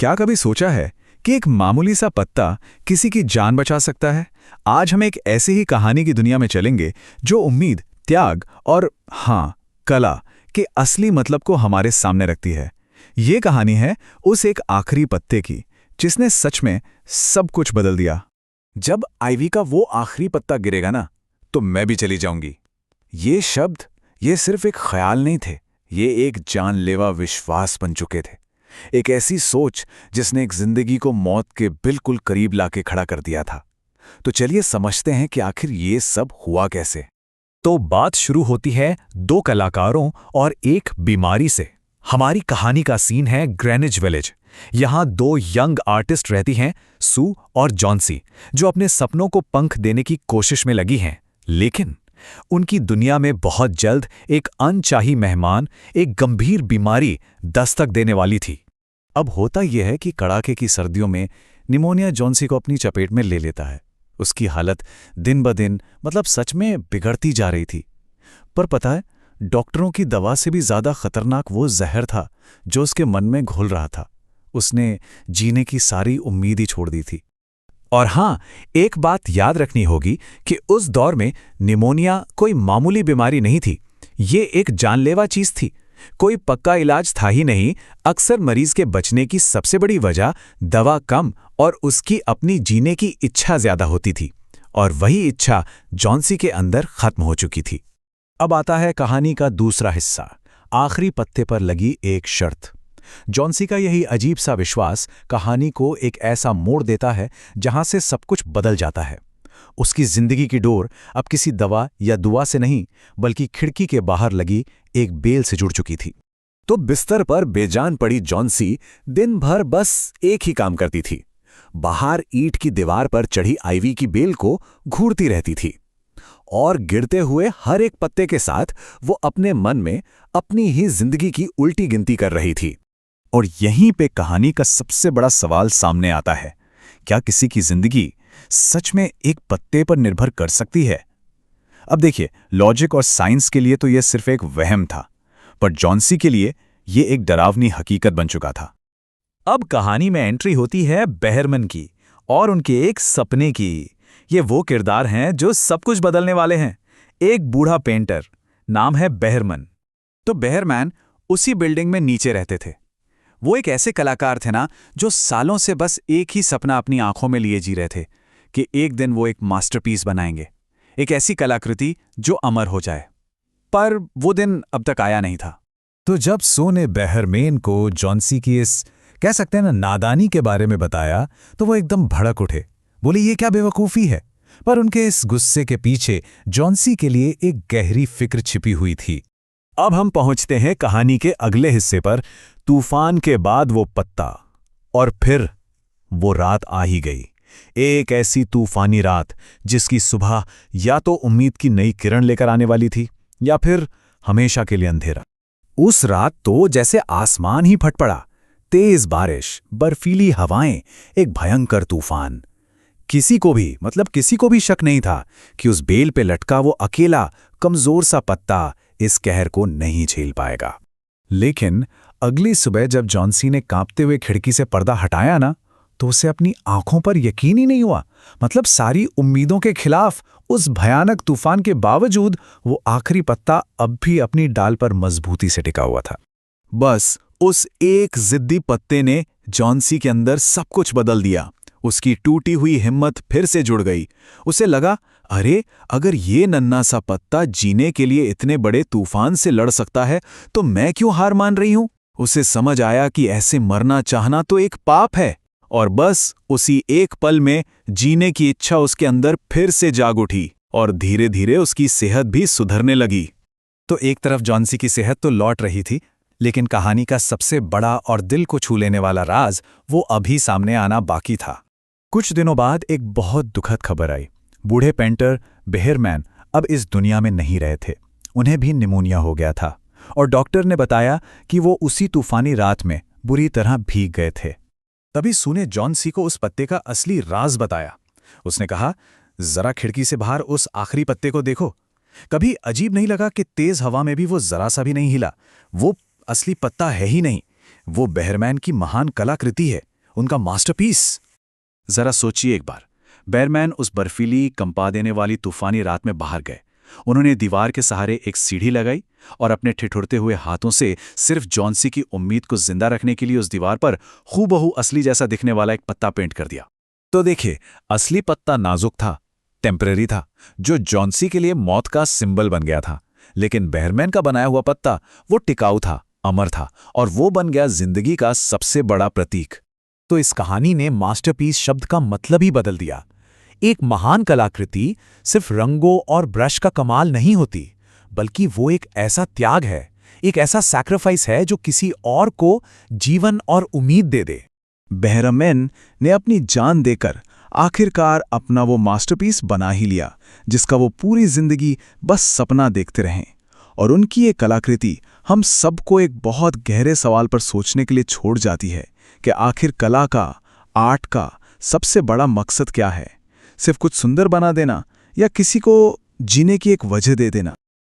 क्या कभी सोचा है कि एक मामूली सा पत्ता किसी की जान बचा सकता है? आज हम एक ऐसी ही कहानी की दुनिया में चलेंगे जो उम्मीद, त्याग और हाँ, कला के असली मतलब को हमारे सामने रखती है। ये कहानी है उस एक आखिरी पत्ते की जिसने सच में सब कुछ बदल दिया। जब आइवी का वो आखिरी पत्ता गिरेगा ना, तो मैं भी चली जाऊंगी। ये शब्द, ये सिर्फ एक ख्याल नहीं थे, ये एक जानलेवा विश्वास बन चुके थे। एक ऐसी सोच जिसने एक जिंदगी को मौत के बिल्कुल करीब लाके खड़ा कर दिया था। तो चलिए समझते हैं कि आखिर ये सब हुआ कैसे। तो बात शुरू होती है दो कलाकारों और एक बीमारी से। हमारी कहानी का सीन है ग्रेनिच विलेज। यहाँ दो यंग आर्टिस्ट रहती हैं, सू और जॉन्सी, जो अपने सपनों को पंख देने की कोशिश में लगी हैं। लेकिन उनकी दुनिया में बहुत जल्द एक अनचाही मेहमान, एक गंभीर बीमारी दस्तक देने वाली थी। अब होता यह है कि कड़ाके की सर्दियों में निमोनिया जॉन्सी को अपनी चपेट में ले लेता है। उसकी हालत दिन ब दिन सच में बिगड़ती जा रही थी। पर पता है, डॉक्टरों की दवा से भी ज्यादा खतरनाक वो जहर था जो उसके मन में घुल रहा था। उसने जीने की सारी उम्मीद ही छोड़ दी थी। और हाँ, एक बात याद रखनी होगी कि उस दौर में निमोनिया कोई मामूली बीमारी नहीं थी। ये एक जानलेवा चीज थी। कोई पक्का इलाज था ही नहीं। अक्सर मरीज के बचने की सबसे बड़ी वजह दवा कम और उसकी अपनी जीने की इच्छा ज्यादा होती थी। और वही इच्छा जॉन्सी के अंदर खत्म हो चुकी थी। अब आता है कहानी का दूसरा हिस्सा, आखिरी पत्ते पर लगी एक शर्त। जॉन्सी का यही अजीब सा विश्वास कहानी को एक ऐसा मोड़ देता है जहां से सब कुछ बदल जाता है। उसकी जिंदगी की डोर अब किसी दवा या दुआ से नहीं, बल्कि खिड़की के बाहर लगी एक बेल से जुड़ चुकी थी। तो बिस्तर पर बेजान पड़ी जॉन्सी दिन भर बस एक ही काम करती थी। बाहर ईंट की दीवार पर चढ़ी आइवी की बेल को घूरती रहती थी और गिरते हुए हर एक पत्ते के साथ वो अपने मन में अपनी ही जिंदगी की उल्टी गिनती कर रही थी। और यहीं पे कहानी का सबसे बड़ा सवाल सामने आता है, क्या किसी की जिंदगी सच में एक पत्ते पर निर्भर कर सकती है? अब देखिए, लॉजिक और साइंस के लिए तो यह सिर्फ एक वहम था, पर जॉन्सी के लिए यह एक डरावनी हकीकत बन चुका था। अब कहानी में एंट्री होती है बेहरमन की और उनके एक सपने की। ये वो किरदार हैं जो सब कुछ बदलने वाले हैं। एक बूढ़ा पेंटर, नाम है बेहरमन। तो बेहरमैन उसी बिल्डिंग में नीचे रहते थे। वो एक ऐसे कलाकार थे ना, जो सालों से बस एक ही सपना अपनी आंखों में लिए जी रहे थे कि एक दिन वो एक मास्टरपीस बनाएंगे, एक ऐसी कलाकृति जो अमर हो जाए। पर वो दिन अब तक आया नहीं था। तो जब सू ने बेहरमैन को जॉन्सी की इस, कह सकते हैं ना, नादानी के बारे में बताया, तो वो एकदम भड़क उठे। बोले, ये क्या बेवकूफ़ी है। पर उनके इस गुस्से के पीछे जॉन्सी के लिए एक गहरी फिक्र छिपी हुई थी। अब हम पहुंचते हैं कहानी के अगले हिस्से पर, तूफान के बाद वो पत्ता। और फिर वो रात आ ही गई। एक ऐसी तूफानी रात जिसकी सुबह या तो उम्मीद की नई किरण लेकर आने वाली थी या फिर हमेशा के लिए अंधेरा। उस रात तो जैसे आसमान ही फट पड़ा। तेज बारिश, बर्फीली हवाएं, एक भयंकर तूफान। किसी को भी शक नहीं था कि उस बेल पे लटका वो अकेला कमजोर सा पत्ता इस कहर को नहीं झेल पाएगा। लेकिन अगली सुबह जब जॉन्सी ने कांपते हुए खिड़की से पर्दा हटाया ना, तो उसे अपनी आंखों पर यकीन ही नहीं हुआ। सारी उम्मीदों के खिलाफ, उस भयानक तूफान के बावजूद, वो आखिरी पत्ता अब भी अपनी डाल पर मजबूती से टिका हुआ था। बस उस एक जिद्दी पत्ते ने जॉन्सी के अंदर सब कुछ बदल दिया। उसकी टूटी हुई हिम्मत फिर से जुड़ गई। उसे लगा, अरे अगर ये नन्हा सा पत्ता जीने के लिए इतने बड़े तूफान से लड़ सकता है, तो मैं क्यों हार मान रही हूं? उसे समझ आया कि ऐसे मरना चाहना तो एक पाप है। और बस उसी एक पल में जीने की इच्छा उसके अंदर फिर से जाग उठी और धीरे धीरे उसकी सेहत भी सुधरने लगी। तो एक तरफ जॉन्सी की सेहत तो लौट रही थी, लेकिन कहानी का सबसे बड़ा और दिल को छू लेने वाला राज वो अभी सामने आना बाकी था। कुछ दिनों बाद एक बहुत दुखद खबर आई। बूढ़े पेंटर बेहरमैन अब इस दुनिया में नहीं रहे थे। उन्हें भी निमोनिया हो गया था और डॉक्टर ने बताया कि वो उसी तूफानी रात में बुरी तरह भीग गए थे। तभी सू ने जॉन्सी को उस पत्ते का असली राज बताया। उसने कहा, जरा खिड़की से बाहर उस आखिरी पत्ते को देखो। कभी अजीब नहीं लगा कि तेज हवा में भी वो जरा सा भी नहीं हिला? वो असली पत्ता है ही नहीं, वो बेहरमैन की महान कलाकृति है। उनका मास्टरपीस। जरा सोचिए एक बार, बेयरमैन उस बर्फीली, कंपा देने वाली तूफानी रात में बाहर गए। उन्होंने दीवार के सहारे एक सीढ़ी लगाई और अपने ठिठुरते हुए हाथों से सिर्फ जॉन्सी की उम्मीद को जिंदा रखने के लिए उस दीवार पर हूबहू असली जैसा दिखने वाला एक पत्ता पेंट कर दिया। तो देखिए, असली पत्ता नाजुक था, टेम्परेरी था, जो जॉन्सी के लिए मौत का सिंबल बन गया था। लेकिन बेयरमैन का बनाया हुआ पत्ता वो टिकाऊ था, अमर था, और वो बन गया जिंदगी का सबसे बड़ा प्रतीक। तो इस कहानी ने मास्टरपीस शब्द का मतलब ही बदल दिया। एक महान कलाकृति सिर्फ रंगों और ब्रश का कमाल नहीं होती, बल्कि वो एक ऐसा त्याग है, एक ऐसा सैक्रिफाइस है जो किसी और को जीवन और उम्मीद दे दे। बेयरमैन ने अपनी जान देकर आखिरकार अपना वो मास्टरपीस बना ही लिया, जिसका वो पूरी जिंदगी बस सपना देखते रहें। और उनकी ये कलाकृति हम सबको एक बहुत गहरे सवाल पर सोचने के लिए छोड़ जाती है कि आखिर कला का, आर्ट का सबसे बड़ा मकसद क्या है? सिर्फ कुछ सुंदर बना देना या किसी को जीने की एक वजह दे देना?